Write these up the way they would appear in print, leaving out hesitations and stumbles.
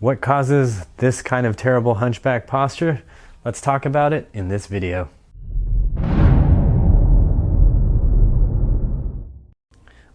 What causes this kind of terrible hunchback posture? Let's talk about it in this video.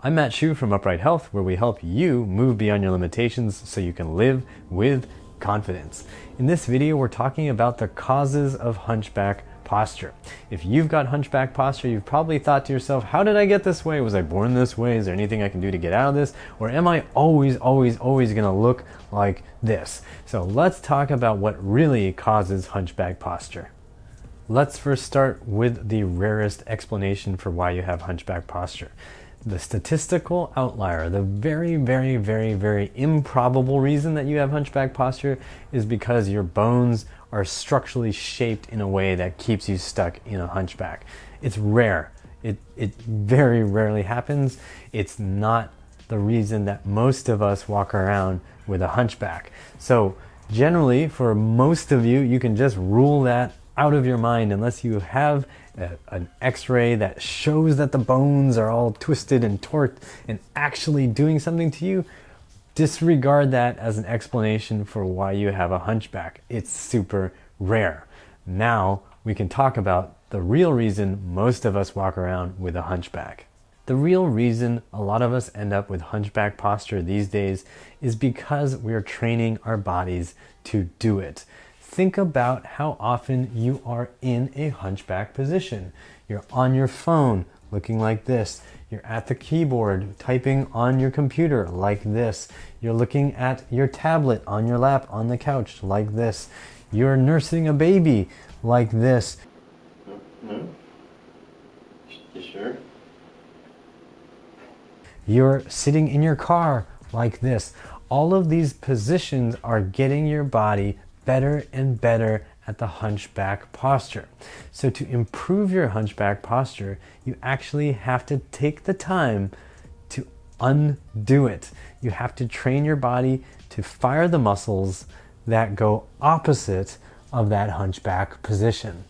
I'm Matt Shu from Upright Health, where we help you move beyond your limitations so you can live with confidence. In this video, we're talking about the causes of hunchback posture. If you've got hunchback posture, you've probably thought to yourself, how did I get this way? Was I born this way? Is there anything I can do to get out of this? Or am I always gonna look like this? So let's talk about what really causes hunchback posture. Let's first start with the rarest explanation for why you have hunchback posture. The statistical outlier, the very improbable reason that you have hunchback posture is because your bones are structurally shaped in a way that keeps you stuck in a hunchback. It's rare. It very rarely happens. It's not the reason that most of us walk around with a hunchback. So generally, for most of you, you can just rule that out of your mind unless you have an x-ray that shows that the bones are all twisted and torqued and actually doing something to you. Disregard that as an explanation for why you have a hunchback. It's super rare. Now we can talk about the real reason most of us walk around with a hunchback. The real reason a lot of us end up with hunchback posture these days is because we are training our bodies to do it. Think about how often you are in a hunchback position. You're on your phone looking like this. You're at the keyboard typing on your computer like this. You're looking at your tablet on your lap on the couch like this. You're nursing a baby like this. No? You sure? You're sitting in your car like this. All of these positions are getting your body better and better at the hunchback posture. So to improve your hunchback posture, you actually have to take the time to undo it. You have to train your body to fire the muscles that go opposite of that hunchback position.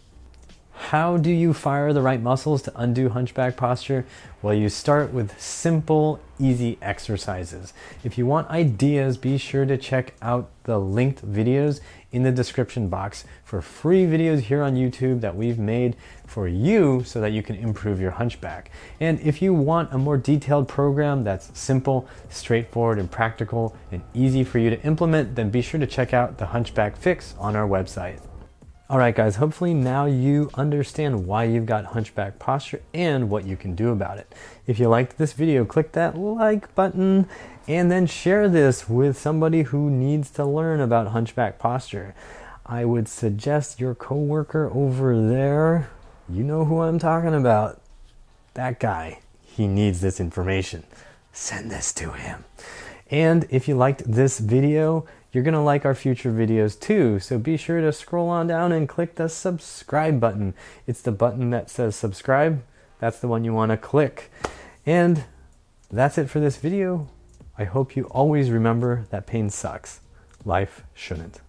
How do you fire the right muscles to undo hunchback posture? Well, you start with simple, easy exercises. If you want ideas, be sure to check out the linked videos in the description box for free videos here on YouTube that we've made for you so that you can improve your hunchback. And if you want a more detailed program that's simple, straightforward, and practical, and easy for you to implement, then be sure to check out the Hunchback Fix on our website. Alright guys, hopefully now you understand why you've got hunchback posture and what you can do about it. If you liked this video, click that like button and then share this with somebody who needs to learn about hunchback posture. I would suggest your coworker over there, you know who I'm talking about, that guy. He needs this information. Send this to him. And if you liked this video, you're gonna like our future videos too, so be sure to scroll on down and click the subscribe button. It's the button that says subscribe. That's the one you wanna click. And that's it for this video. I hope you always remember that pain sucks. Life shouldn't.